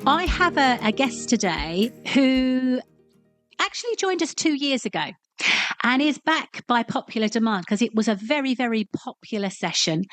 I have a guest today who actually joined us 2 years ago and is back by popular demand because it was a very, very popular session.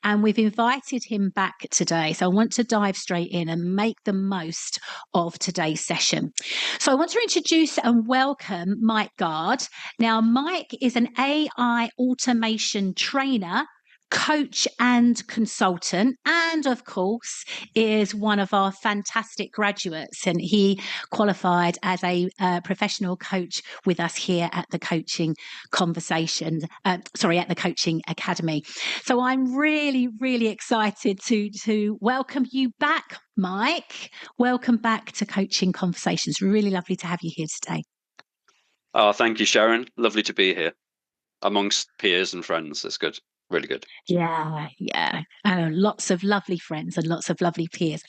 And we've invited him back today. So I want to dive straight in and make the most of today's session. So I want to introduce and welcome Mike Garde. Now, Mike is an AI automation trainer, coach and consultant, and of course is one of our fantastic graduates, and he qualified as a professional coach with us here at the coaching conversations at the coaching academy. So I'm really excited to welcome you back, Mike. Welcome back to Coaching Conversations. Really lovely to have you here today. Oh, thank you, Sharon. Lovely to be here amongst peers and friends. That's good. Really good. Yeah. Lots of lovely friends and lots of lovely peers.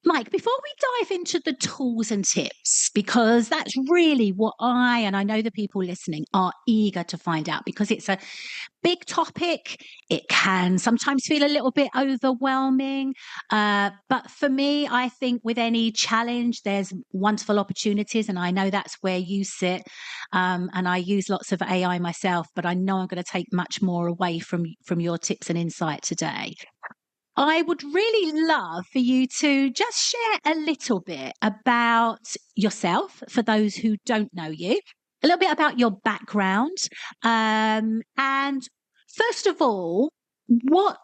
Mike, before we dive into the tools and tips, because that's really what I know the people listening are eager to find out, because it's a big topic. It can sometimes feel a little bit overwhelming. But for me, I think with any challenge, there's wonderful opportunities. And I know that's where you sit. And I use lots of AI myself, but I know I'm going to take much more away from your tips and insight today. I would really love for you to just share a little bit about yourself for those who don't know you, a little bit about your background, and first of all, what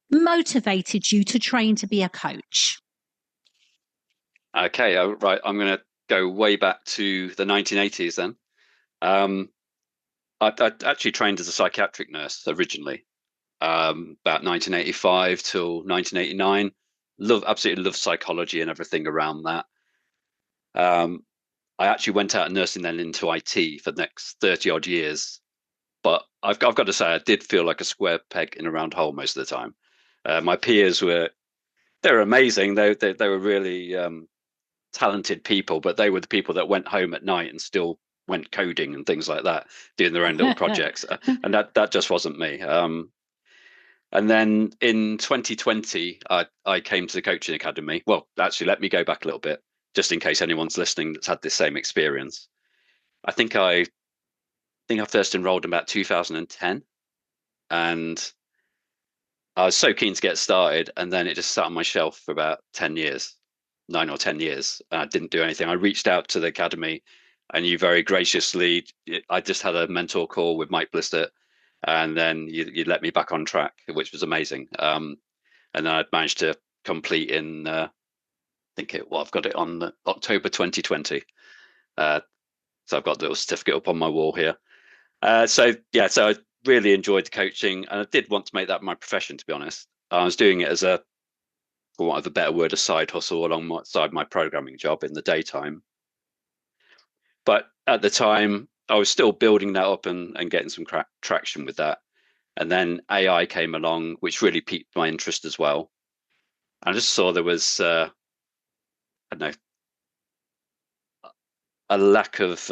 motivated you to train to be a coach? Okay, right. I'm going to go way back to the 1980s then. I actually trained as a psychiatric nurse originally, about 1985 till 1989. Absolutely love psychology and everything around that. I actually went out of nursing then into IT for the next 30 odd years. But I've got to say, I did feel like a square peg in a round hole most of the time. My peers they were amazing. They were really talented people, but they were the people that went home at night and still went coding and things like that, doing their own little projects. And that just wasn't me. And then in 2020, I came to the coaching academy. Well, actually, let me go back a little bit, just in case anyone's listening that's had this same experience. I think I first enrolled in about 2010, and I was so keen to get started, and then it just sat on my shelf for about 10 years, 9 or 10 years. I didn't do anything. I reached out to the academy, and you very graciously, I just had a mentor call with Mike Blissett, and then you let me back on track, which was amazing. And then I'd managed to complete in, I've got it on October 2020. So I've got the little certificate up on my wall here. So I really enjoyed the coaching, and I did want to make that my profession, to be honest. I was doing it as for want of a better word, a side hustle alongside my programming job in the daytime. But at the time, I was still building that up and getting some traction with that. And then AI came along, which really piqued my interest as well. I just saw there was, I don't know, a lack of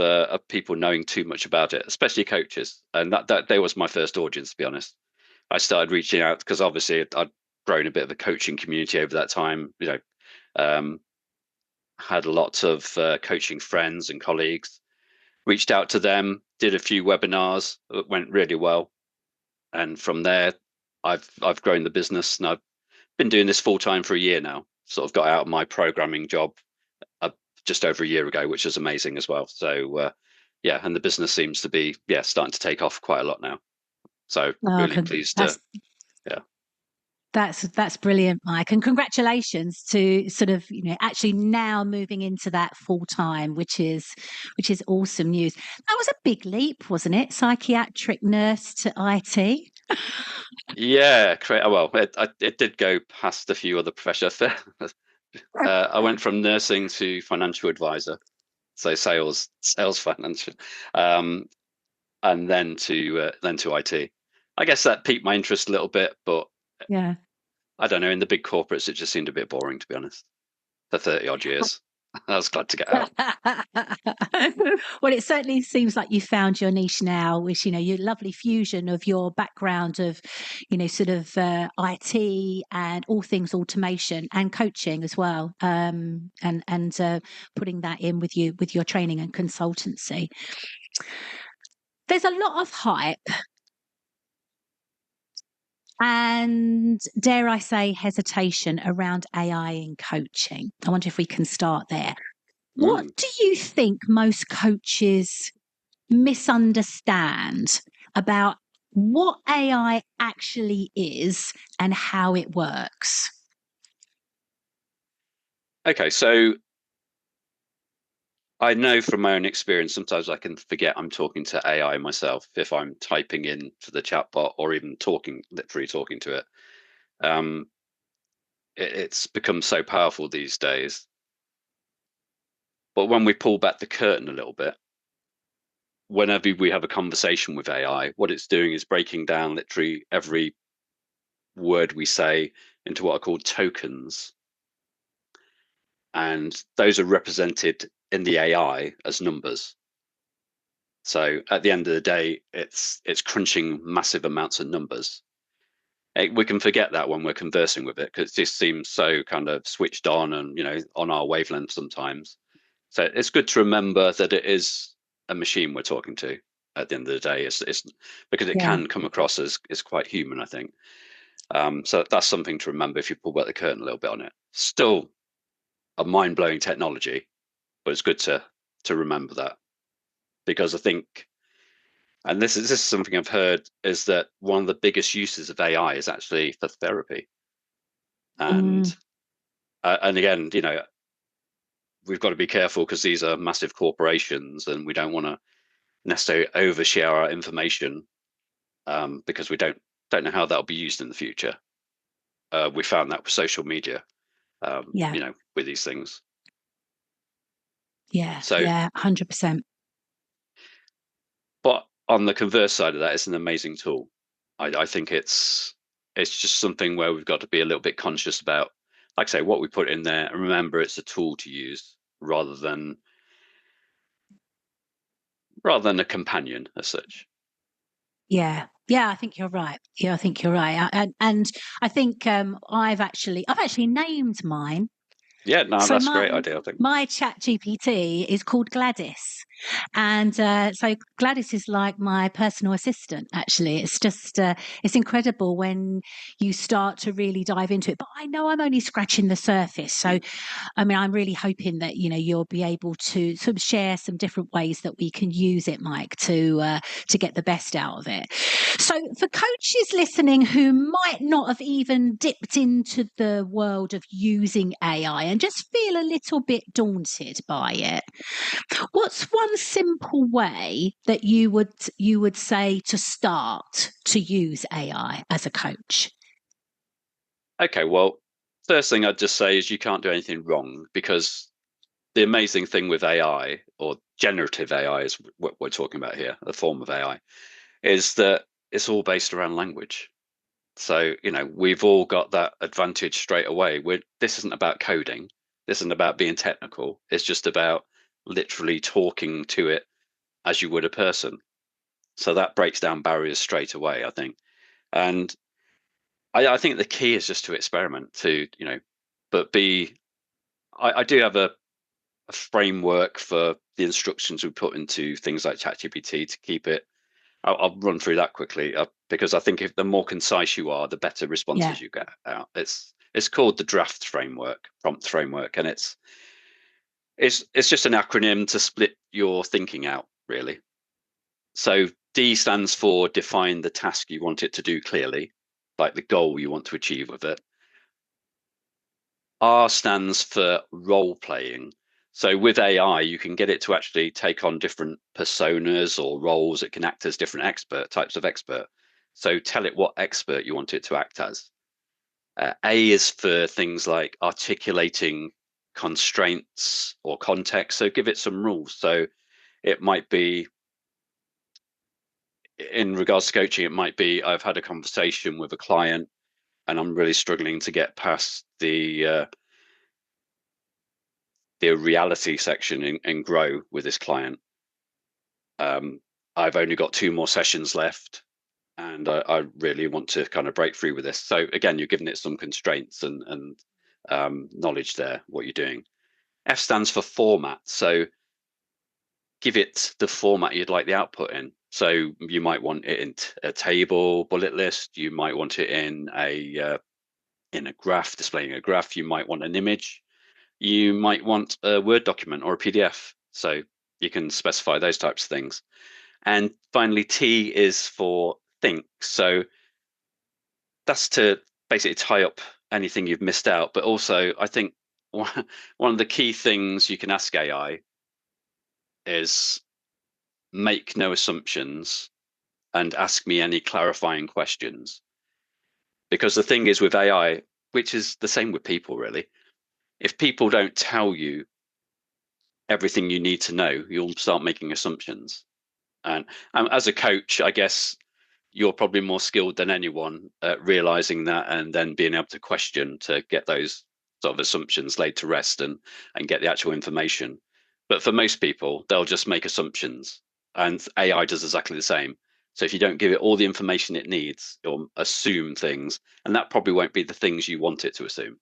people knowing too much about it, especially coaches. And that was my first audience, to be honest. I started reaching out because obviously I'd grown a bit of a coaching community over that time. Had lots of coaching friends and colleagues. Reached out to them, did a few webinars that went really well, and from there, I've grown the business, and I've been doing this full time for a year now. Sort of got out of my programming job just over a year ago, which is amazing as well. So and the business seems to be starting to take off quite a lot now. So really pleased to That's brilliant, Mike, and congratulations to sort of actually now moving into that full time, which is awesome news. That was a big leap, wasn't it? Psychiatric nurse to IT. Yeah, well, it did go past a few other professions. I went from nursing to financial advisor, so sales financial, and then to IT. I guess that piqued my interest a little bit, but yeah, I don't know. In the big corporates, it just seemed a bit boring, to be honest, for 30 odd years. I was glad to get out. Well, it certainly seems like you found your niche now, which, your lovely fusion of your background of, sort of IT and all things automation and coaching as well, and putting that in with your training and consultancy. There's a lot of hype and, dare I say, hesitation around AI in coaching. I wonder if we can start there. What Mm. do you think most coaches misunderstand about what AI actually is and how it works? Okay, so I know from my own experience, sometimes I can forget I'm talking to AI myself if I'm typing in to the chatbot or even literally talking to it. Um, it's become so powerful these days. But when we pull back the curtain a little bit, whenever we have a conversation with AI, what it's doing is breaking down literally every word we say into what are called tokens. And those are represented in the AI as numbers. So at the end of the day, it's crunching massive amounts of numbers. We can forget that when we're conversing with it because it just seems so kind of switched on and on our wavelength sometimes. So it's good to remember that it is a machine we're talking to at the end of the day. It's because it Yeah. can come across as quite human, I think. So that's something to remember if you pull back the curtain a little bit on it. Still a mind-blowing technology, but it's good to remember that because I think, and this is something I've heard, is that one of the biggest uses of AI is actually for therapy. Mm, And again, we've got to be careful because these are massive corporations, and we don't want to necessarily overshare our information because we don't know how that'll be used in the future. We found that with social media, yeah. with these things. Yeah. So, Yeah. 100%. but on the converse side of that, it's an amazing tool. I think it's just something where we've got to be a little bit conscious about, like I say, what we put in there, and remember it's a tool to use rather than a companion as such. Yeah. Yeah, I think you're right. Yeah, I think you're right. And I think I've actually named mine. Yeah, no, So that's a my great idea, I think. my chat GPT is called Gladys. And so Gladys is like my personal assistant, actually. It's just, it's incredible when you start to really dive into it. But I know I'm only scratching the surface. So Mm. I mean, I'm really hoping that you'll be able to sort of share some different ways that we can use it, Mike, to get the best out of it. So, for coaches listening who might not have even dipped into the world of using AI and just feel a little bit daunted by it, what's one simple way that you would say to start to use AI as a coach? Okay, well, first thing I'd just say is you can't do anything wrong because the amazing thing with AI or generative AI is what we're talking about here, a form of AI, is that it's all based around language. So, we've all got that advantage straight away. This isn't about coding. This isn't about being technical. It's just about literally talking to it as you would a person. So that breaks down barriers straight away, I think. And I think the key is just to experiment but I do have a framework for the instructions we put into things like ChatGPT to keep it. I'll run through that quickly because I think if the more concise you are, the better Yeah, responses you get out. It's called the draft framework, prompt framework, and it's just an acronym to split your thinking out, really. So D stands for define the task you want it to do clearly, like the goal you want to achieve with it. R stands for role playing. So with AI, you can get it to actually take on different personas or roles. It can act as different types of expert. So tell it what expert you want it to act as. A is for things like articulating constraints or context. So give it some rules. So it might be, in regards to coaching, it might be I've had a conversation with a client and I'm really struggling to get past the reality section in Grow with this client. I've only got 2 more sessions left, and I really want to kind of break through with this. So again, you're giving it some constraints and knowledge there, what you're doing. F stands for format. So give it the format you'd like the output in. So you might want it in a table, bullet list. You might want it in a graph, displaying a graph. You might want an image. You might want a Word document or a PDF. So you can specify those types of things. And finally, T is for think. So that's to basically tie up anything you've missed out. But also, I think one of the key things you can ask AI is make no assumptions and ask me any clarifying questions. Because the thing is with AI, which is the same with people really, if people don't tell you everything you need to know, you'll start making assumptions. And as a coach, I guess you're probably more skilled than anyone at realizing that and then being able to question to get those sort of assumptions laid to rest and get the actual information. But for most people, they'll just make assumptions, and AI does exactly the same. So if you don't give it all the information it needs, it'll assume things, and that probably won't be the things you want it to assume.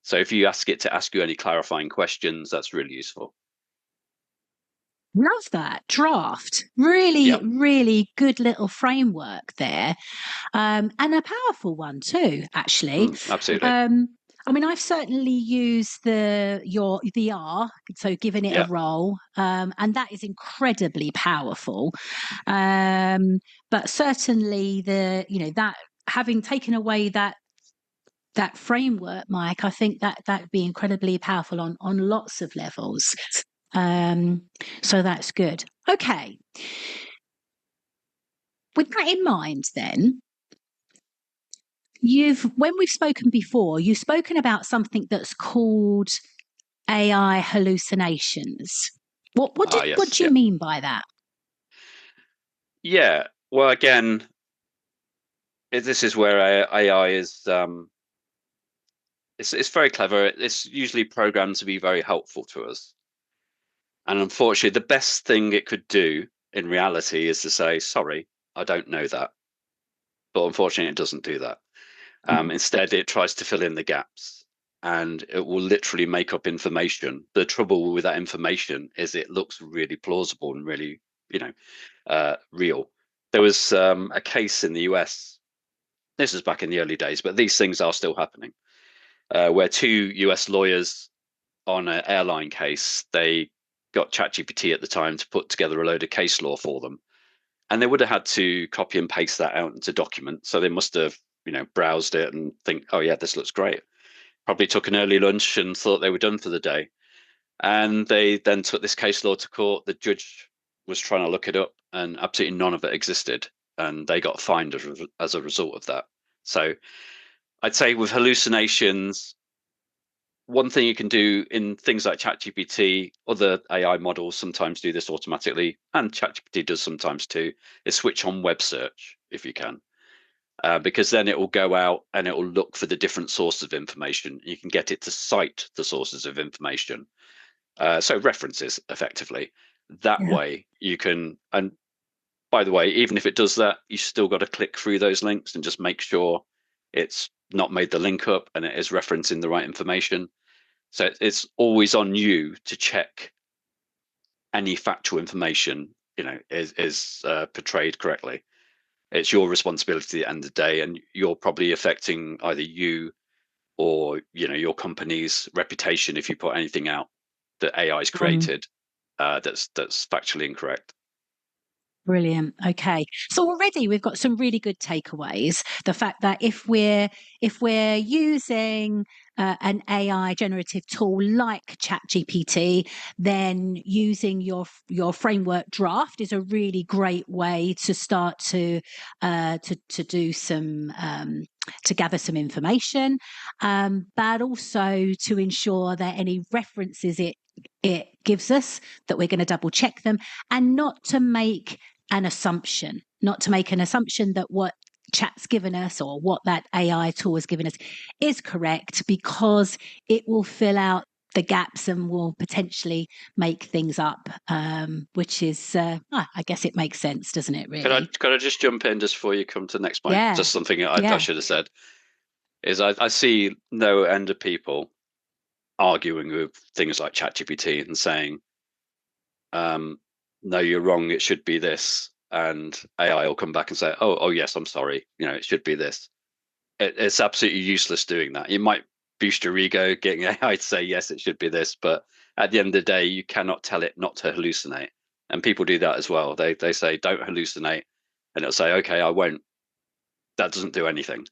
So if you ask it to ask you any clarifying questions, that's really useful. Love that draft. Really, Yeah, really good little framework there. And a powerful one too, actually. absolutely. Um, I mean, I've certainly used the R, so giving it a Yeah. role, and that is incredibly powerful. But certainly that having taken away that framework, Mike, I think that'd be incredibly powerful on lots of levels. Um, so that's good. Okay. With that in mind, then, when we've spoken before, you've spoken about something that's called AI hallucinations. What Yes. do you Yeah. mean by that? Yeah. Well, again, this is where AI is it's very clever. It's usually programmed to be very helpful to us. And unfortunately, the best thing it could do in reality is to say, sorry, I don't know that. But unfortunately, it doesn't do that. Instead, it tries to fill in the gaps, and it will literally make up information. The trouble with that information is it looks really plausible and really, real. There was a case in the US. This was back in the early days, but these things are still happening, where 2 US lawyers on an airline case, they got ChatGPT at the time to put together a load of case law for them. And they would have had to copy and paste that out into documents. So they must have, browsed it and think, oh yeah, this looks great. Probably took an early lunch and thought they were done for the day. And they then took this case law to court. The judge was trying to look it up, and absolutely none of it existed. And they got fined as a result of that. So I'd say with hallucinations, one thing you can do in things like ChatGPT, other AI models sometimes do this automatically, and ChatGPT does sometimes too, is switch on web search if you can, because then it will go out and it will look for the different sources of information. You can get it to cite the sources of information, so references effectively. That Yeah. way you can, and by the way, even if it does that, you still got to click through those links and just make sure it's not made the link up and it is referencing the right information. So it's always on you to check any factual information, is portrayed correctly. It's your responsibility at the end of the day, and you're probably affecting either you or your company's reputation if you put anything out that AI is Mm. created that's factually incorrect. Brilliant. Okay. So already we've got some really good takeaways. The fact that if we're using an AI generative tool like ChatGPT, then using your framework draft is a really great way to start to do some to gather some information, but also to ensure that any references it gives us, that we're going to double check them, and not to make not to make an assumption that what chat's given us or what that AI tool has given us is correct, because it will fill out the gaps and will potentially make things up, which is, I guess it makes sense, doesn't it, really? Could I just jump in just before you come to the next point? Yeah, Just something I yeah. should have said is I see no end of people arguing with things like ChatGPT and saying, um, no, you're wrong, it should be this. And AI will come back and say, oh yes, I'm sorry, it should be this. It's absolutely useless doing that. You might boost your ego getting AI to say, yes, it should be this. But at the end of the day, you cannot tell it not to hallucinate. And people do that as well. They say, don't hallucinate. And it'll say, okay, I won't. That doesn't do anything.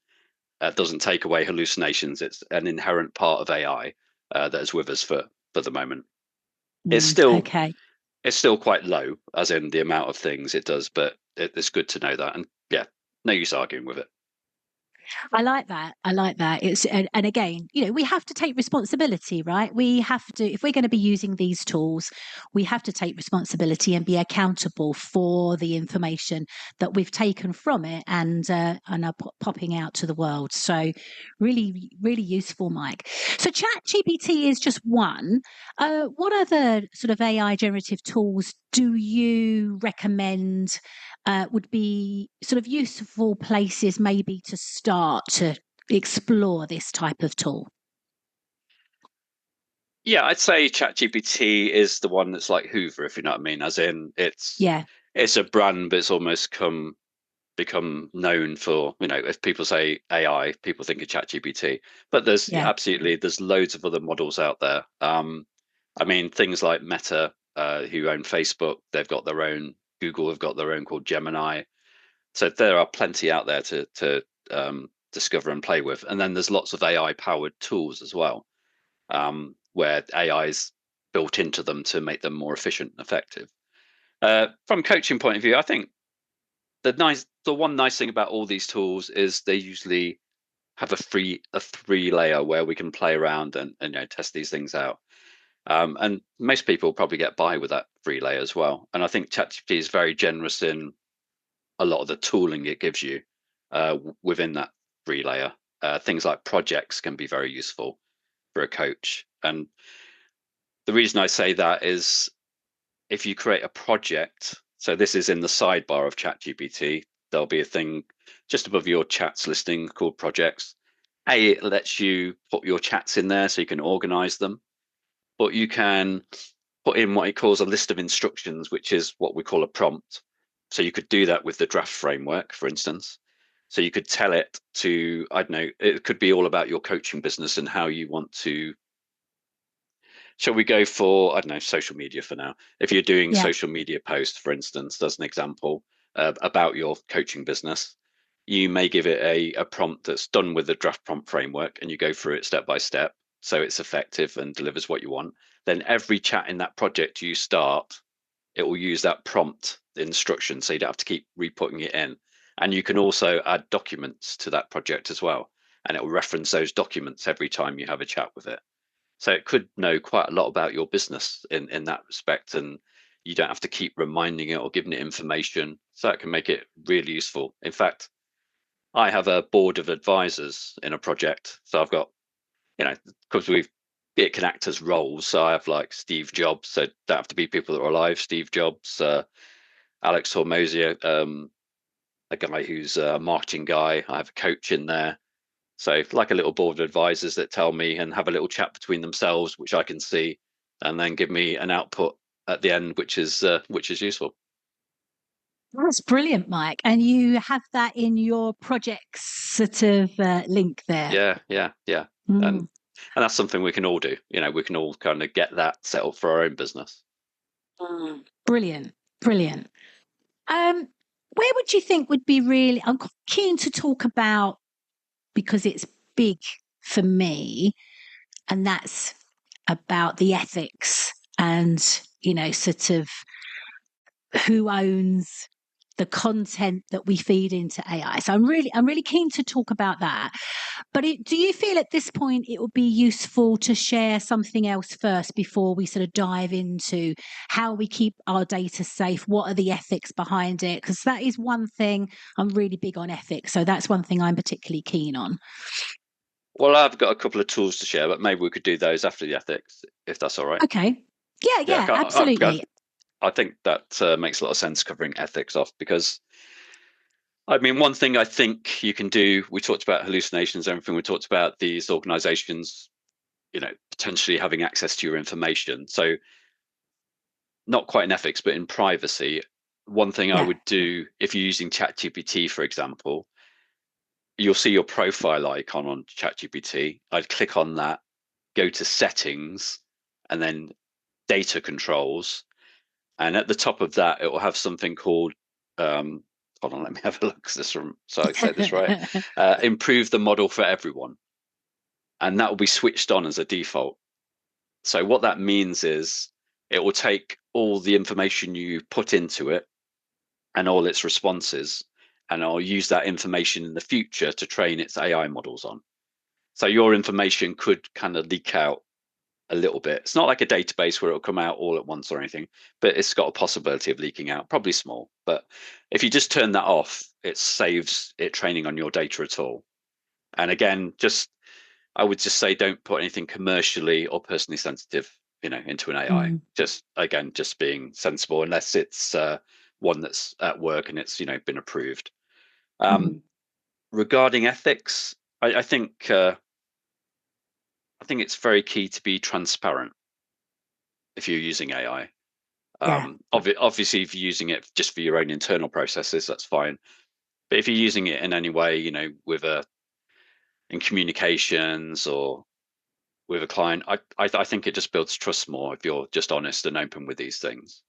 That doesn't take away hallucinations. It's an inherent part of AI that is with us for the moment. It's still Okay. it's still quite low, as in the amount of things it does, but it's good to know that. And yeah, no use arguing with it. I like that. I like that. And again, we have to take responsibility, right? We have to, if we're going to be using these tools, we have to take responsibility and be accountable for the information that we've taken from it and are popping out to the world. So, really, really useful, Mike. So, ChatGPT is just one. What other sort of AI generative tools do you recommend would be sort of useful places maybe to start to explore this type of tool? Yeah, I'd say ChatGPT is the one that's like Hoover, if you know what I mean. As in, Yeah, it's a brand, but it's almost become known for, if people say AI, people think of ChatGPT. But yeah, there's loads of other models out there. I mean, things like Meta, who own Facebook, they've got their own. Google have got their own called Gemini. So there are plenty out there to discover and play with. And then there's lots of AI powered tools as well, where AI is built into them to make them more efficient and effective. From a coaching point of view, I think the one nice thing about all these tools is they usually have a three layer where we can play around and test these things out. And most people probably get by with that free layer as well. And I think ChatGPT is very generous in a lot of the tooling it gives you within that free layer. Things like projects can be very useful for a coach. And the reason I say that is if you create a project, so this is in the sidebar of ChatGPT, there'll be a thing just above your chats listing called projects. It lets you put your chats in there so you can organize them, but you can put in what it calls a list of instructions, which is what we call a prompt. So you could do that with the draft framework, for instance. So you could tell it to, I don't know, it could be all about your coaching business and how you want to. Shall we go for, I don't know, social media for now? If you're doing yeah. social media posts, for instance, as an example, about your coaching business, you may give it a prompt that's done with the draft prompt framework and you go through it step by step so it's effective and delivers what you want. Then every chat in that project you start, it will use that prompt instruction so you don't have to keep re-putting it in. And you can also add documents to that project as well. And it will reference those documents every time you have a chat with it. So it could know quite a lot about your business in that respect, and you don't have to keep reminding it or giving it information. So it can make it really useful. In fact, I have a board of advisors in a project. So I've got, because it can act as roles. So I have like Steve Jobs. So don't have to be people that are alive. Steve Jobs, Alex Hormozia, a guy who's a marketing guy. I have a coach in there. So like a little board of advisors that tell me and have a little chat between themselves, which I can see, and then give me an output at the end, which is useful. That's brilliant, Mike. And you have that in your projects sort of link there. Yeah, yeah, yeah, Mm, and that's something we can all do. We can all kind of get that set up for our own business. brilliant, brilliant. Um, where would you think would be really? I'm keen to talk about because it's big for me, and that's about the ethics and sort of who owns the content that we feed into AI. So I'm really keen to talk about that. But do you feel at this point it would be useful to share something else first before we sort of dive into how we keep our data safe? What are the ethics behind it? Because that is one thing I'm really big on ethics. So that's one thing I'm particularly keen on. Well, I've got a couple of tools to share, but maybe we could do those after the ethics, if that's all right. Okay. Yeah, Yeah, yeah, absolutely. I think that makes a lot of sense covering ethics off because, I mean, one thing I think you can do, we talked about hallucinations, everything. We talked about these organizations, potentially having access to your information. So, not quite in ethics, but in privacy, one thing I Yeah. would do if you're using ChatGPT, for example, you'll see your profile icon on ChatGPT. I'd click on that, go to settings, and then data controls. And at the top of that, it will have something called, um, hold on, let me have a look so I say this right. Improve the model for everyone. And that will be switched on as a default. So what that means is it will take all the information you put into it and all its responses, and I'll use that information in the future to train its AI models on. So your information could kind of leak out a little bit. It's not like a database where it'll come out all at once or anything, but it's got a possibility of leaking out, probably small. But if you just turn that off, it saves it training on your data at all. And again, just I would just say don't put anything commercially or personally sensitive, into an AI. Mm, Just again, just being sensible, unless it's one that's at work and it's been approved. Um, mm. regarding ethics, I think it's very key to be transparent if you're using AI. Yeah. Obviously, if you're using it just for your own internal processes, that's fine. But if you're using it in any way, with in communications or with a client, I think it just builds trust more if you're just honest and open with these things.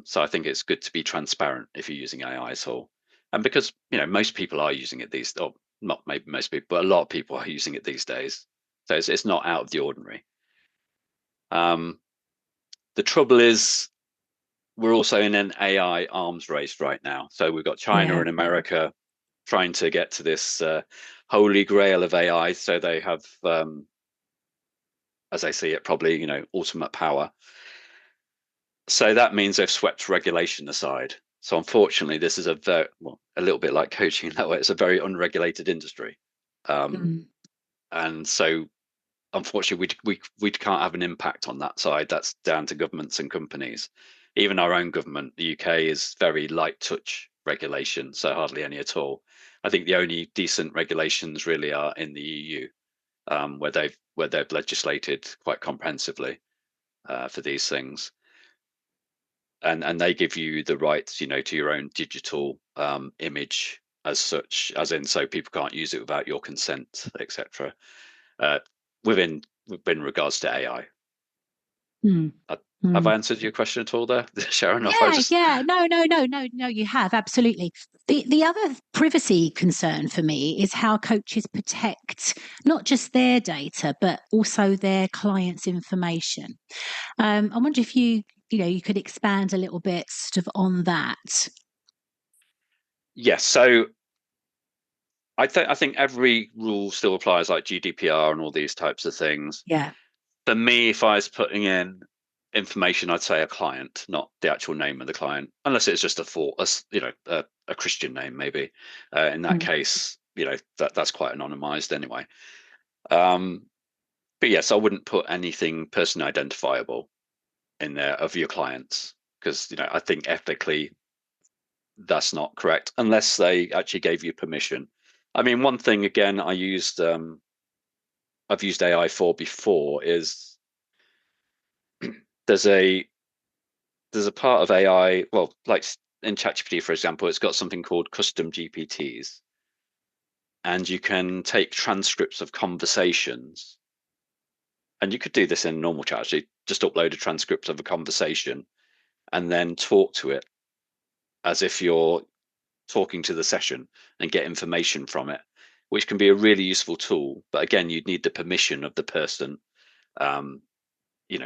So I think it's good to be transparent if you're using AI at all. And because most people are using it or not maybe most people, but a lot of people are using it these days. So it's not out of the ordinary. Um, the trouble is we're also in an AI arms race right now. So we've got China Yeah. and America trying to get to this holy grail of AI. So they have, as I see it, probably ultimate power. So that means they've swept regulation aside. So unfortunately, this is a little bit like coaching in that way. It's a very unregulated industry, um, Mm, and so unfortunately, we can't have an impact on that side. That's down to governments and companies. Even our own government, the UK, is very light touch regulation, so hardly any at all. I think the only decent regulations really are in the EU, where they've legislated quite comprehensively for these things, and they give you the rights, to your own digital image as such, as in so people can't use it without your consent, etc. Uh, within regards to AI. mm, Have I mm. answered your question at all there, Sharon? Or have I Yeah, just yeah. No, no, no, no, no, you have absolutely. The other privacy concern for me is how coaches protect not just their data, but also their clients' information. I wonder if you could expand a little bit sort of on that. yes? So I think every rule still applies, like GDPR and all these types of things. Yeah. For me, if I was putting in information, I'd say a client, not the actual name of the client, unless it's just a Christian name, maybe. In that Mm, case, that's quite anonymized anyway. Um, but yes, I wouldn't put anything personally identifiable in there of your clients because I think ethically that's not correct unless they actually gave you permission. I mean, one thing again I've used AI for before is there's a there's a part of AI, well, like in ChatGPT, for example, it's got something called custom GPTs, and you can take transcripts of conversations. And you could do this in normal chat, actually, just upload a transcript of a conversation and then talk to it as if you're talking to the session and get information from it, which can be a really useful tool. But again, you'd need the permission of the person, um,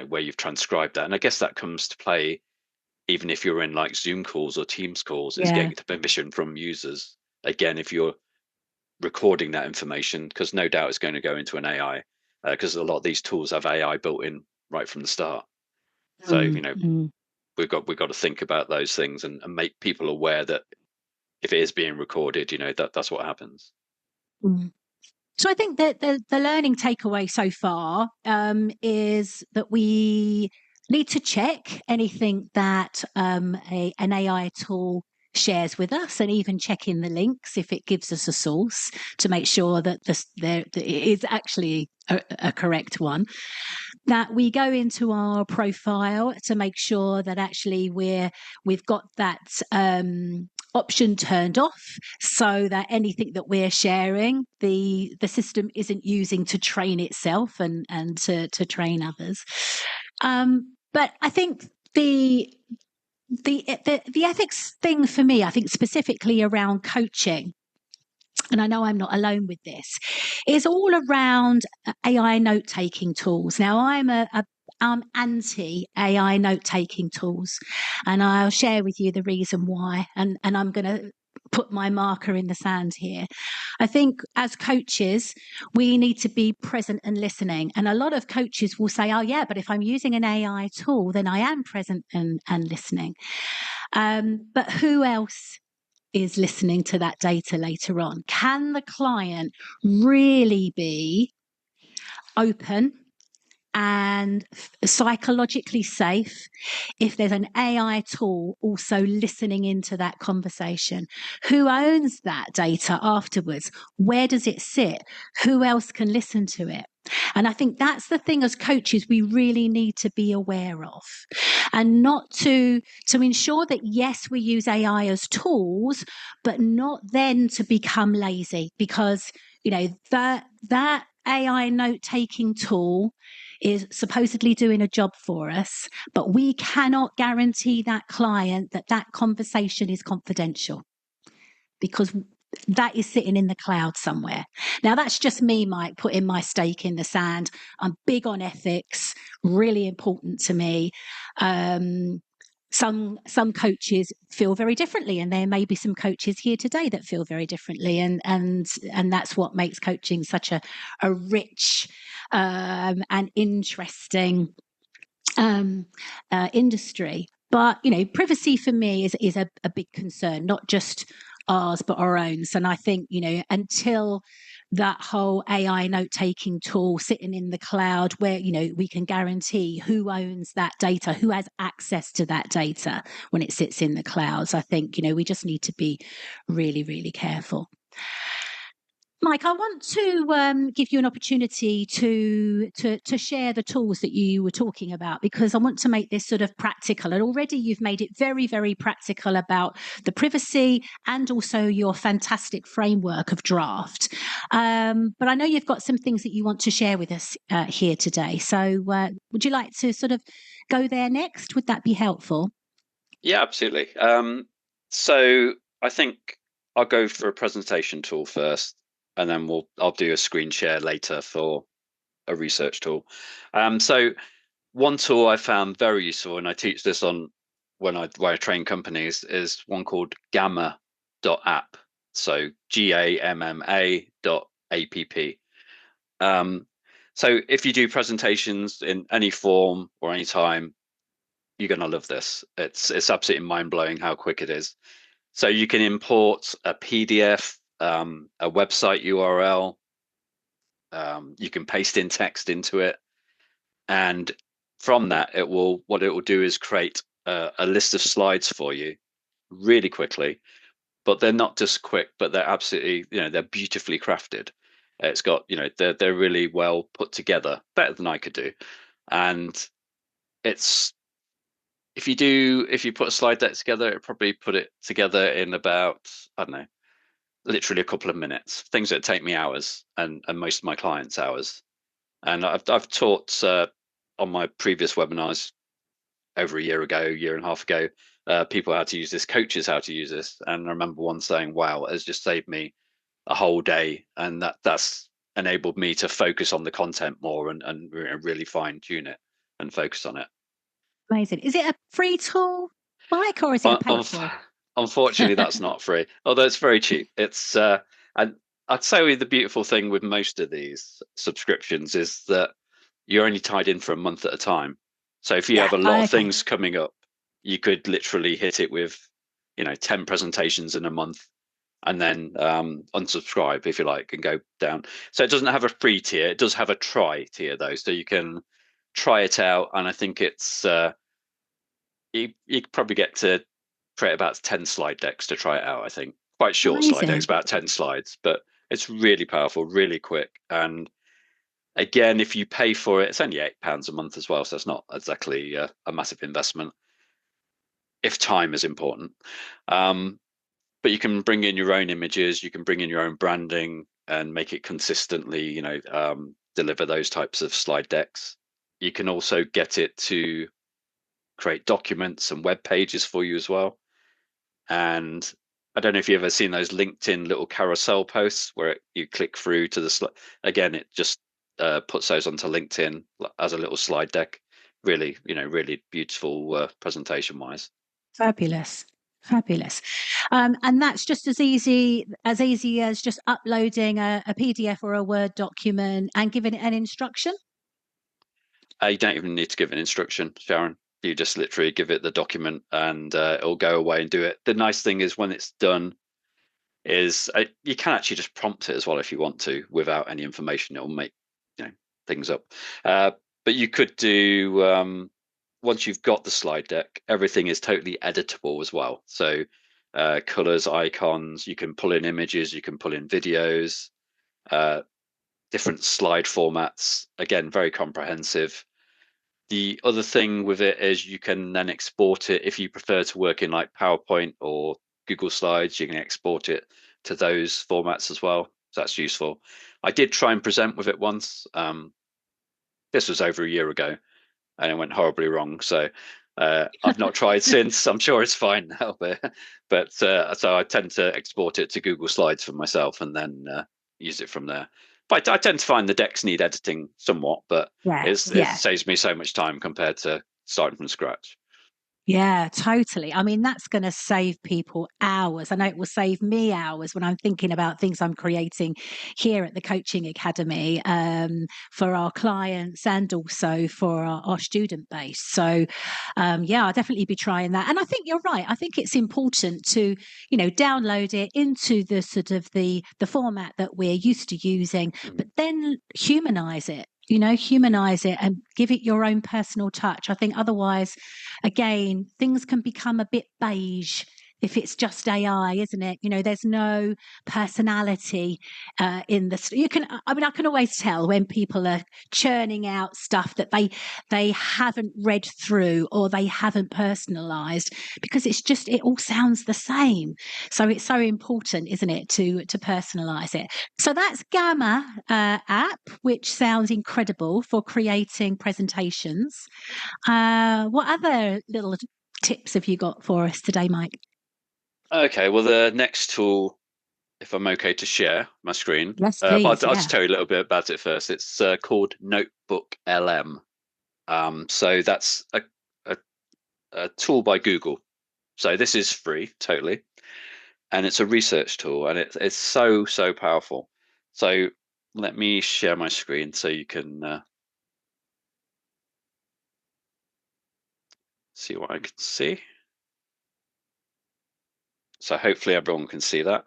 where you've transcribed that. And I guess that comes to play even if you're in like Zoom calls or Teams calls, is yeah. getting the permission from users. Again, if you're recording that information, because no doubt it's going to go into an AI, because a lot of these tools have AI built in right from the start. So Mm, mm, we've got to think about those things and make people aware that if it is being recorded, that's what happens. mm. So I think that the learning takeaway so far is that we need to check anything that an AI tool shares with us, and even check in the links if it gives us a source to make sure that that it is actually a correct one. That we go into our profile to make sure that actually we've got that option turned off, so that anything that we're sharing, the system isn't using to train itself and to train others. But I think the ethics thing for me, I think specifically around coaching, and I know I'm not alone with this, is all around AI note taking tools. Now, I'm anti AI note taking tools, and I'll share with you the reason why. And I'm going to put my marker in the sand here. I think as coaches, we need to be present and listening. And a lot of coaches will say, oh, yeah, but if I'm using an AI tool, then I am present and listening. But who else is listening to that data later on? Can the client really be open and psychologically safe if there's an AI tool also listening into that conversation? Who owns that data afterwards? Where does it sit? Who else can listen to it? And I think that's the thing as coaches we really need to be aware of, and not to ensure that, yes, we use AI as tools, but not then to become lazy, because that AI note taking tool is supposedly doing a job for us, but we cannot guarantee that client that that conversation is confidential, because that is sitting in the cloud somewhere. Now, that's just me, Mike, putting my stake in the sand. I'm big on ethics, really important to me. Some coaches feel very differently, and there may be some coaches here today that feel very differently, and that's what makes coaching such a rich and interesting industry. But privacy for me is a big concern, not just ours but our own. And I think until that whole AI note taking tool sitting in the cloud, where we can guarantee who owns that data, who has access to that data when it sits in the clouds, I think we just need to be really, really careful. Mike, I want to give you an opportunity to share the tools that you were talking about, because I want to make this sort of practical. And already you've made it very, very practical about the privacy and also your fantastic framework of draft. But I know you've got some things that you want to share with us here today. So would you like to sort of go there next? Would that be helpful? Yeah, absolutely. So I think I'll go for a presentation tool first, and then I'll do a screen share later for a research tool. So one tool I found very useful, and I teach this on when I train companies, is one called Gamma.app. So GAMMA.app. So if you do presentations in any form or any time, you're going to love this. It's absolutely mind blowing how quick it is. So you can import a PDF, a website URL. You can paste in text into it, and from that, what it will do is create a list of slides for you really quickly. But they're not just quick, but they're absolutely, they're beautifully crafted. It's got, they're really well put together, better than I could do. And it's if you put a slide deck together, it probably put it together in about, I don't know, literally a couple of minutes. Things that take me hours, and most of my clients hours. And I've taught on my previous webinars over a year and a half ago, people how to use this, coaches how to use this. And I remember one saying, "Wow, it's just saved me a whole day," and that's enabled me to focus on the content more and really fine tune it and focus on it. Amazing. Is it a free tool, Mike, or is it a Un- paid for? Unfortunately, that's not free, although it's very cheap. And I'd say the beautiful thing with most of these subscriptions is that you're only tied in for a month at a time. So if you Yeah. have a lot of Okay. things coming up, you could literally hit it with, 10 presentations in a month, and then unsubscribe if you like and go down. So it doesn't have a free tier. It does have a try tier though, so you can try it out. And I think it's you probably get to create about 10 slide decks to try it out. I think quite short slide decks, Amazing. about 10 slides, but it's really powerful, really quick. And again, if you pay for it, it's only £8 a month as well, so it's not exactly a massive investment if time is important. Um, but you can bring in your own images, you can bring in your own branding and make it consistently, deliver those types of slide decks. You can also get it to create documents and web pages for you as well. And I don't know if you've ever seen those LinkedIn little carousel posts where you click through to the again, it just puts those onto LinkedIn as a little slide deck. Really, really beautiful presentation wise. Fabulous. Fabulous. And that's just as easy as just uploading a PDF or a Word document and giving it an instruction. You don't even need to give an instruction, Sharon. You just literally give it the document and it'll go away and do it. The nice thing is when it's done is you can actually just prompt it as well if you want to without any information. It'll make things up. Uh, but you could do once you've got the slide deck, everything is totally editable as well. So colors, icons, you can pull in images, you can pull in videos, uh, different slide formats. Again, very comprehensive. The other thing with it is you can then export it if you prefer to work in like PowerPoint or Google Slides, you can export it to those formats as well. So that's useful. I did try and present with it once. This was over a year ago and it went horribly wrong. So I've not tried since. I'm sure it's fine now, but so I tend to export it to Google Slides for myself and then use it from there. But I tend to find the decks need editing somewhat, but Yeah, it yeah. saves me so much time compared to starting from scratch. Yeah, totally. I mean, that's going to save people hours. I know it will save me hours when I'm thinking about things I'm creating here at the Coaching Academy for our clients and also for our student base. So, yeah, I'll definitely be trying that. And I think you're right. I think it's important to, download it into the sort of the format that we're used to using, Mm. but then humanize it and give it your own personal touch. I think otherwise, again, things can become a bit beige if it's just AI, isn't it? There's no personality in the. You can, I mean, I can always tell when people are churning out stuff that they haven't read through or they haven't personalized because it all sounds the same. So it's so important, isn't it, to personalize it. So that's Gamma app, which sounds incredible for creating presentations. What other little tips have you got for us today, Mike? Okay, well, the next tool, if I'm okay to share my screen, Yes, but please. I'll Yeah. just tell you a little bit about it first. It's called Notebook LM. So that's a, a tool by Google. So this is free, totally, and it's a research tool, and it's so powerful. So let me share my screen so you can see what I can see. So hopefully everyone can see that,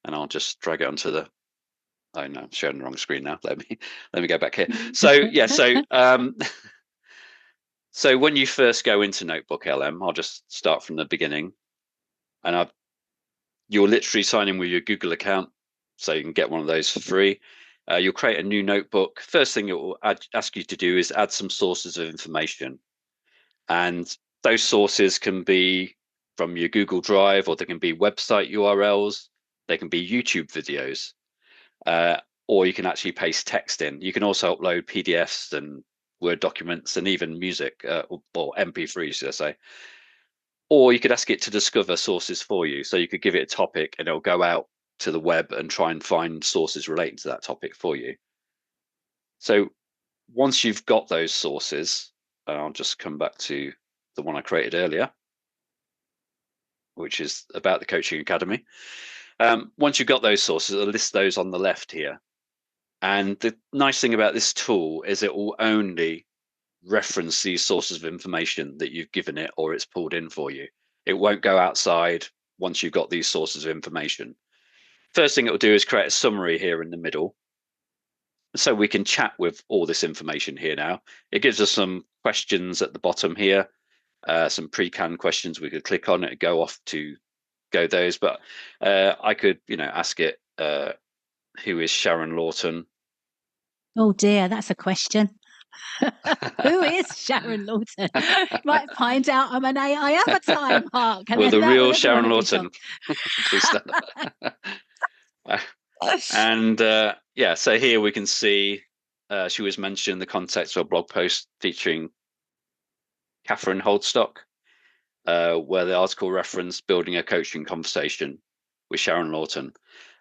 and I'll just drag it onto the. Oh no, I'm sharing the wrong screen now. Let me go back here. So yeah, so when you first go into Notebook LM, I'll just start from the beginning, and you'll literally sign in with your Google account, so you can get one of those for free. You'll create a new notebook. First thing it will ask you to do is add some sources of information, and those sources can be from your Google Drive, or they can be website URLs, they can be YouTube videos, uh, or you can actually paste text in. You can also upload PDFs and Word documents and even music or MP3s, should I say. Or you could ask it to discover sources for you. So you could give it a topic and it'll go out to the web and try and find sources relating to that topic for you. So once you've got those sources, I'll just come back to the one I created earlier, which is about the Coaching Academy. Once you've got those sources, I'll list those on the left here. And the nice thing about this tool is it will only reference these sources of information that you've given it or it's pulled in for you. It won't go outside once you've got these sources of information. first thing it will do is create a summary here in the middle. So we can chat with all this information here now. It gives us some questions at the bottom here, some pre-canned questions we could click on it and go off to go those. But I could, ask it, who is Sharon Lawton? Oh dear, that's a question. Who is Sharon Lawton? Might find out I'm an AI avatar, Mark, and Will then the that will real everyone Sharon will be Lawton shocked. please stand up? And so here we can see she was mentioned in the context of a blog post featuring Catherine Holdstock, where the article referenced building a coaching conversation with Sharon Lawton.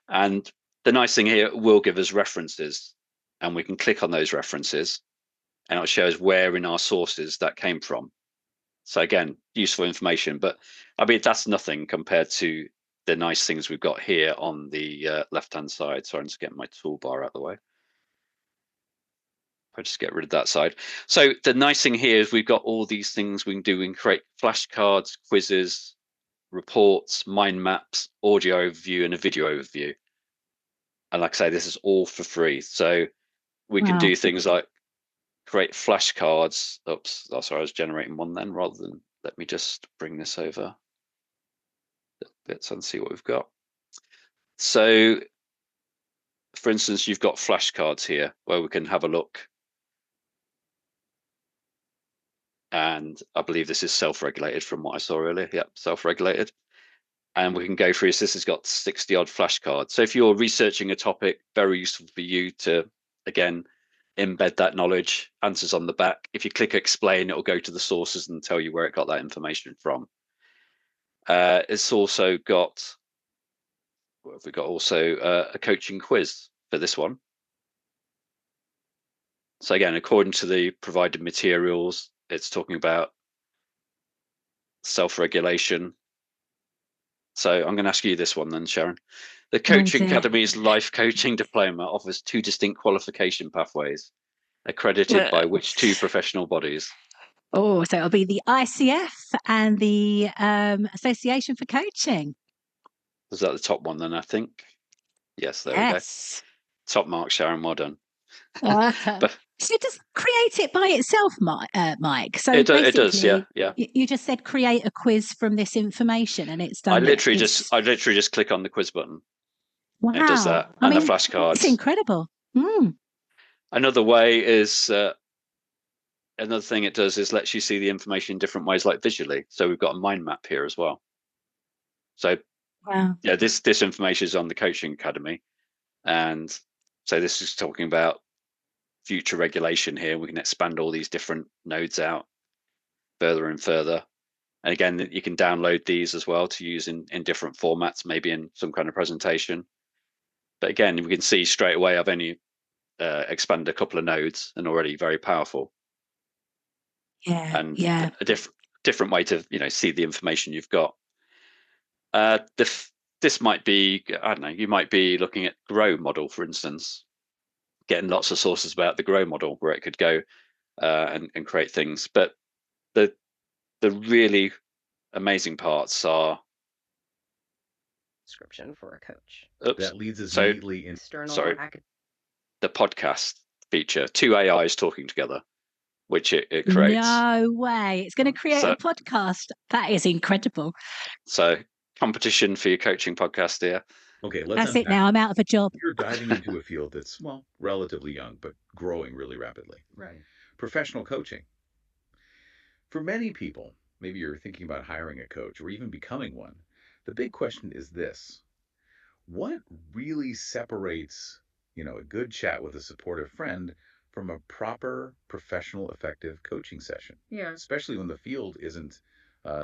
And the nice thing here, it will give us references, and we can click on those references, and it shows where in our sources that came from. So again, useful information, but I mean, that's nothing compared to the nice things we've got here on the left-hand side. Sorry, I'm just getting my toolbar out of the way. I'll just get rid of that side. So the nice thing here is we've got all these things we can do. We can create flashcards, quizzes, reports, mind maps, audio overview, and a video overview. And like I say, this is all for free. So we can Wow. do things like create flashcards. Oops, oh, sorry, I was generating one then rather than, let me just bring this over bits and see what we've got. So for instance, you've got flashcards here where we can have a look. And I believe this is self-regulated from what I saw earlier. Yep, self-regulated. And we can go through this. This has got 60 odd flashcards. So if you're researching a topic, very useful for you to, again, embed that knowledge. Answers on the back. If you click explain, it'll go to the sources and tell you where it got that information from. It's also got, what have we got? Also a coaching quiz for this one. So again, according to the provided materials, it's talking about self-regulation. So I'm going to ask you this one then, Sharon. The Oh Coaching dear. Academy's Life Coaching Diploma offers two distinct qualification pathways, accredited by which two professional bodies? Oh, so it'll be the ICF and the Association for Coaching. Was that the top one then, I think? Yes, there we go. Yes. Top mark, Sharon, well done. Awesome. But So just create it by itself, Mike. So it does, yeah, basically, yeah. you just said create a quiz from this information, and it's I done it. literally just It's I literally just click on the quiz button and it does that, wow. I and the mean, it's flashcards. incredible. Mm. Another way is another thing it does is lets you see the information in different ways, like visually. So we've got a mind map here as well. So Wow. yeah, this information is on the Coaching Academy, and so this is talking about future regulation here. We can expand all these different nodes out further and further. And again, you can download these as well to use in different formats, maybe in some kind of presentation. But again, we can see straight away I've only expanded a couple of nodes and already very powerful. Yeah. And Yeah. a different way to see the information you've got. This might be, I don't know, you might be looking at Grow model, for instance, getting lots of sources about the Grow model where it could go and create things. But the really amazing parts are, Description for a coach. oops, That leads us so neatly in. sorry, the podcast feature, two AIs talking together, which it creates. No way. It's going to create a So podcast. That is incredible. so competition for your coaching podcast here. Okay, let's That's it unpack. now. I'm out of a job. You're diving into a field that's, well, relatively young, but growing really rapidly. Right. Professional coaching. For many people, maybe you're thinking about hiring a coach or even becoming one. The big question is this: what really separates, a good chat with a supportive friend from a proper, professional, effective coaching session? Yeah. Especially when the field isn't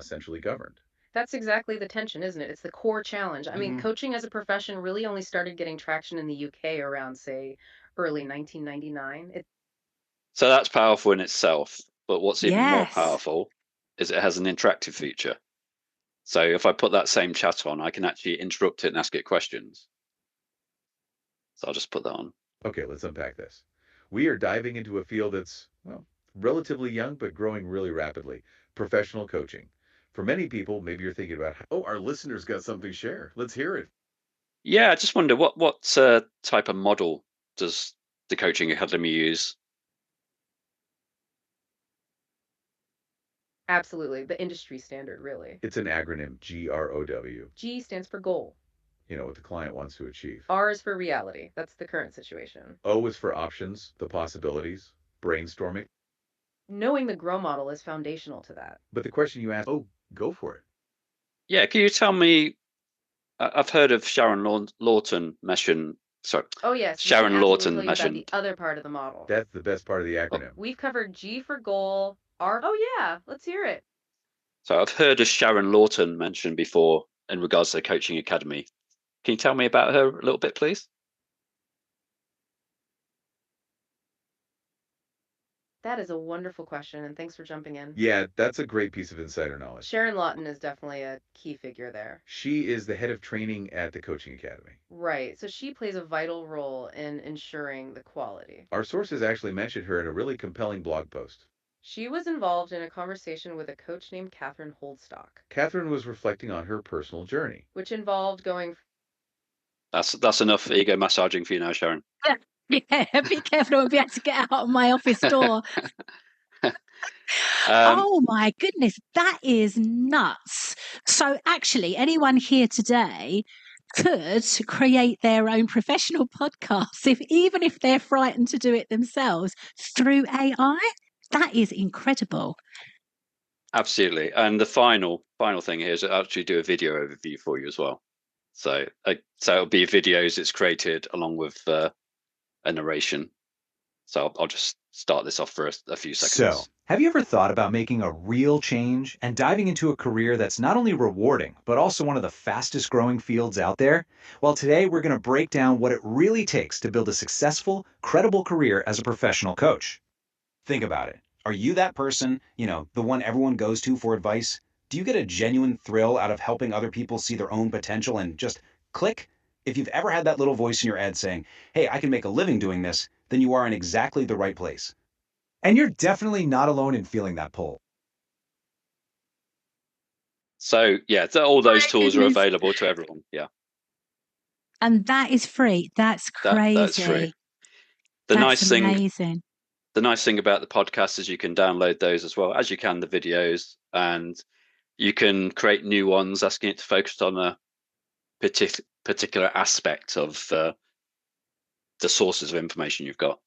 centrally governed. That's exactly the tension, isn't it? It's the core challenge. I mean, Mhm. coaching as a profession really only started getting traction in the UK around, say, early 1999. So that's powerful in itself. But what's even more Yes. powerful is it has an interactive feature. So if I put that same chat on, I can actually interrupt it and ask it questions. So I'll just put that on. Okay, let's unpack this. We are diving into a field that's, well, relatively young, but growing really rapidly: professional coaching. For many people, maybe you're thinking about, oh, our listeners got something to share. Let's hear it. Yeah, I just wonder what type of model does the Coaching Academy use? Absolutely. The industry standard, really. It's an acronym, GROW. G stands for goal. You know, what the client wants to achieve. R is for reality. That's the current situation. O is for options, the possibilities, brainstorming. Knowing the GROW model is foundational to that. But the question you ask, oh, go for it. Yeah, can you tell me? I've heard of Sharon Lawton mention. Sorry, Oh, yes. We can Sharon absolutely Lawton tell you about the mentioned. other part of the model. That's the best part of the acronym. We've covered G for goal, R. Oh, yeah. Let's hear it. So I've heard of Sharon Lawton mentioned before in regards to the Coaching Academy. Can you tell me about her a little bit, please? That is a wonderful question, and thanks for jumping in. Yeah, that's a great piece of insider knowledge. Sharon Lawton is definitely a key figure there. She is the head of training at the Coaching Academy. Right. So she plays a vital role in ensuring the quality. Our sources actually mentioned her in a really compelling blog post. She was involved in a conversation with a coach named Catherine Holdstock. Catherine was reflecting on her personal journey, which involved going. That's enough ego massaging for you now, Sharon. Yeah, be careful, I'll be able to get out of my office door. Oh my goodness, that is nuts. So actually, anyone here today could create their own professional podcast, even if they're frightened to do it themselves through AI. That is incredible. Absolutely. And the final thing here is to actually do a video overview for you as well. So it'll be videos it's created along with a narration. So I'll just start this off for a few seconds. So, have you ever thought about making a real change and diving into a career that's not only rewarding, but also one of the fastest growing fields out there? Well, today we're going to break down what it really takes to build a successful, credible career as a professional coach. Think about it. Are you that person, the one everyone goes to for advice? Do you get a genuine thrill out of helping other people see their own potential and just click? If you've ever had that little voice in your head saying, hey, I can make a living doing this, then you are in exactly the right place. And you're definitely not alone in feeling that pull. So yeah, all those tools are available to everyone. Yeah. And that is free. That's crazy. That's free. That's amazing. The nice thing about the podcast is you can download those as well as you can the videos, and you can create new ones asking it to focus on a particular aspect of the sources of information you've got.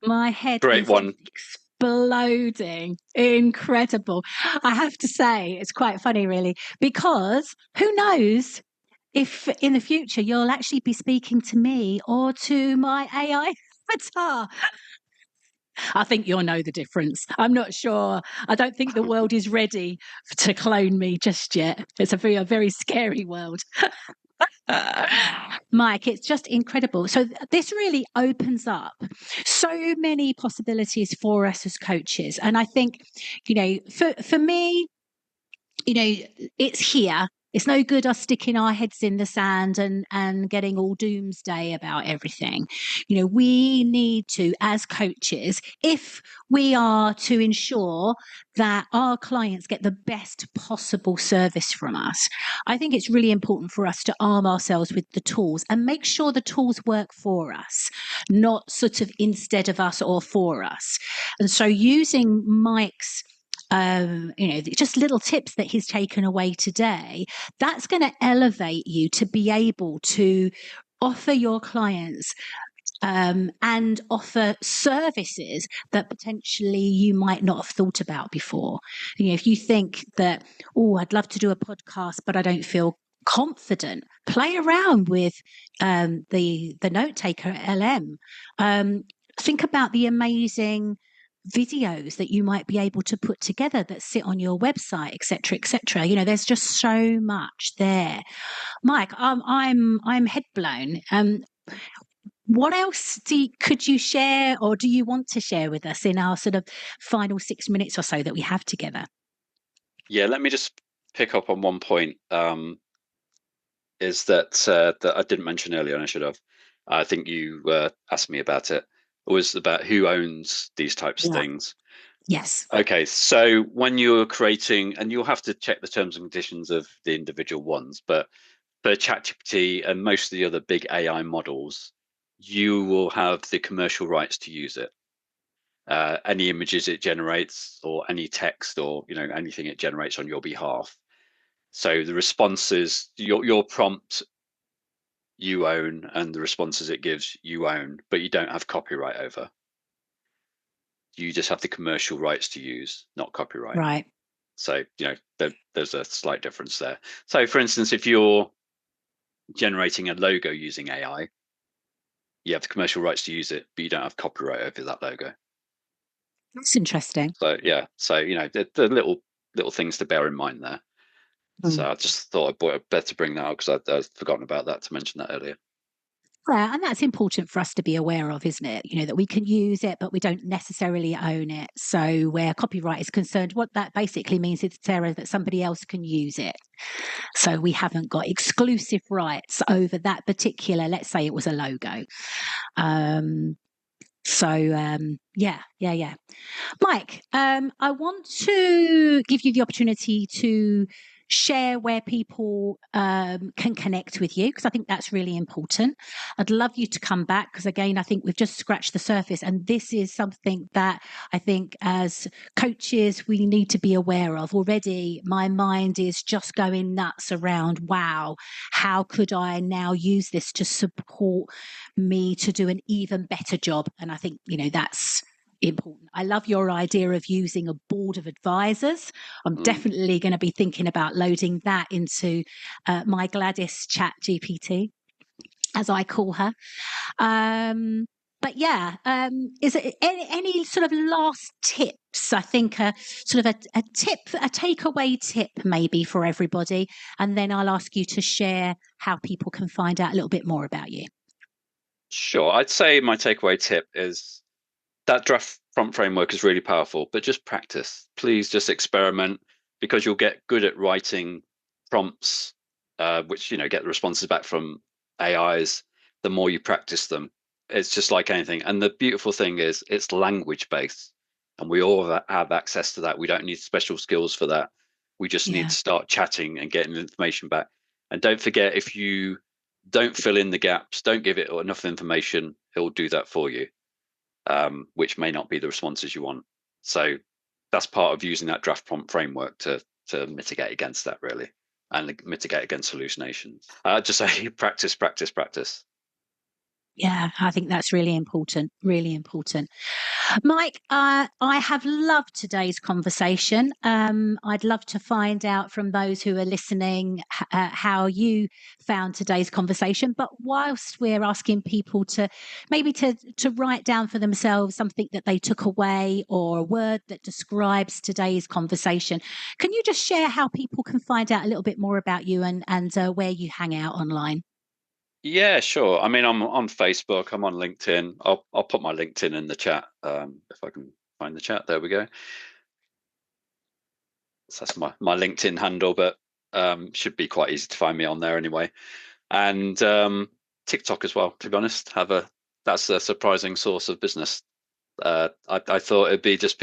My head Great is one. Exploding. Incredible. I have to say, it's quite funny, really, because who knows if in the future you'll actually be speaking to me or to my AI avatar. I think you'll know the difference. I'm not sure. I don't think the world is ready to clone me just yet. It's a very scary world. Mike, it's just incredible. So this really opens up so many possibilities for us as coaches. And I think, for me, it's here. It's no good us sticking our heads in the sand and getting all doomsday about everything. We need to, as coaches, if we are to ensure that our clients get the best possible service from us, I think it's really important for us to arm ourselves with the tools and make sure the tools work for us, not sort of instead of us or for us. And so using Mike's just little tips that he's taken away today, that's going to elevate you to be able to offer your clients and offer services that potentially you might not have thought about before. If you think that, I'd love to do a podcast, but I don't feel confident, play around with the note taker LM. Think about the amazing videos that you might be able to put together that sit on your website, etc., etc. There's just so much there. Mike, I'm head blown. What else could you share, or do you want to share with us in our sort of final 6 minutes or so that we have together? Yeah, let me just pick up on one point. Is that I didn't mention earlier, and I should have. I think you asked me about it. It was about who owns these types of things. Yes. Okay, so when you're creating, and you'll have to check the terms and conditions of the individual ones, but for ChatGPT and most of the other big AI models, you will have the commercial rights to use it. Any images it generates, or any text, or anything it generates on your behalf. So the responses, your prompt, you own, and the responses it gives, you own, but you don't have copyright over. You just have the commercial rights to use, not copyright. Right. So there's a slight difference there. So for instance, if you're generating a logo using AI, you have the commercial rights to use it, but you don't have copyright over that logo. That's interesting. So yeah, so the little things to bear in mind there. So I just thought I'd better bring that up because I'd forgotten about that, to mention that earlier. Yeah, and that's important for us to be aware of, isn't it? That we can use it, but we don't necessarily own it. So where copyright is concerned, what that basically means is, Sarah, that somebody else can use it. So we haven't got exclusive rights over that particular, let's say it was a logo. Yeah. Mike, I want to give you the opportunity to share where people can connect with you, because I think that's really important. I'd love you to come back, because again, I think we've just scratched the surface, and this is something that I think as coaches we need to be aware of. Already my mind is just going nuts around, wow, how could I now use this to support me to do an even better job? And I think that's important. I love your idea of using a board of advisors. I'm definitely going to be thinking about loading that into my Gladys Chat GPT, as I call her. But yeah, is it any sort of last tips? I think sort of a tip, a takeaway tip maybe for everybody, and then I'll ask you to share how people can find out a little bit more about you. Sure. I'd say my takeaway tip is that draft prompt framework is really powerful, but just practice. Please just experiment, because you'll get good at writing prompts, which, get the responses back from AIs. The more you practice them, it's just like anything. And the beautiful thing is it's language based, and we all have access to that. We don't need special skills for that. We just need to start chatting and getting information back. And don't forget, if you don't fill in the gaps, don't give it enough information, it'll do that for you. Which may not be the responses you want. So that's part of using that draft prompt framework to mitigate against that, really, and mitigate against hallucinations. Just say practice, practice, practice. Yeah, I think that's really important. Really important. Mike, I have loved today's conversation. I'd love to find out from those who are listening how you found today's conversation. But whilst we're asking people to maybe to write down for themselves something that they took away, or a word that describes today's conversation, can you just share how people can find out a little bit more about you and where you hang out online? Yeah, sure. I mean, I'm on Facebook. I'm on LinkedIn. I'll put my LinkedIn in the chat, if I can find the chat. There we go. So that's my LinkedIn handle, but should be quite easy to find me on there anyway. And TikTok as well. To be honest, that's a surprising source of business. I thought it'd be just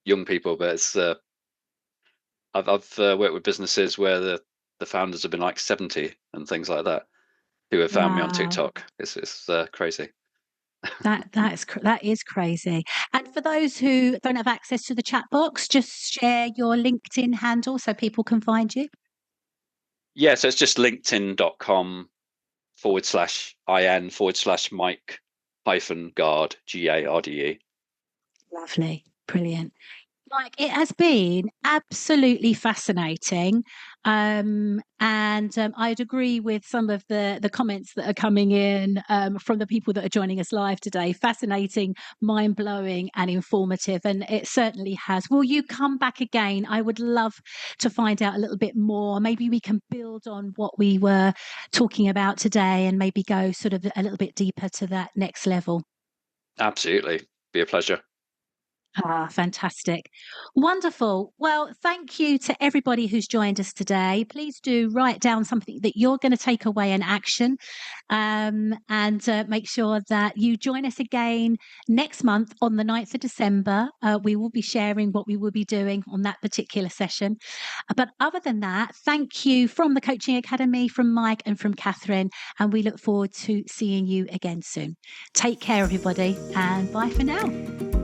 young people, but it's I've worked with businesses where the founders have been like 70 and things like that, who have found me on TikTok. It's crazy. That is crazy. And for those who don't have access to the chat box, just share your LinkedIn handle so people can find you. Yeah, so it's just linkedin.com/in/Mike-Garde, GARDE. Lovely. Brilliant. Mike, it has been absolutely fascinating. And I'd agree with some of the comments that are coming in from the people that are joining us live today. Fascinating, mind-blowing and informative. And it certainly has. Will you come back again? I would love to find out a little bit more. Maybe we can build on what we were talking about today and maybe go sort of a little bit deeper to that next level. Absolutely. Be a pleasure. Ah, fantastic. Wonderful. Well, thank you to everybody who's joined us today. Please do write down something that you're going to take away in action, and make sure that you join us again next month on the 9th of December. We will be sharing what we will be doing on that particular session. But other than that, thank you from the Coaching Academy, from Mike and from Catherine, and we look forward to seeing you again soon. Take care, everybody, and bye for now.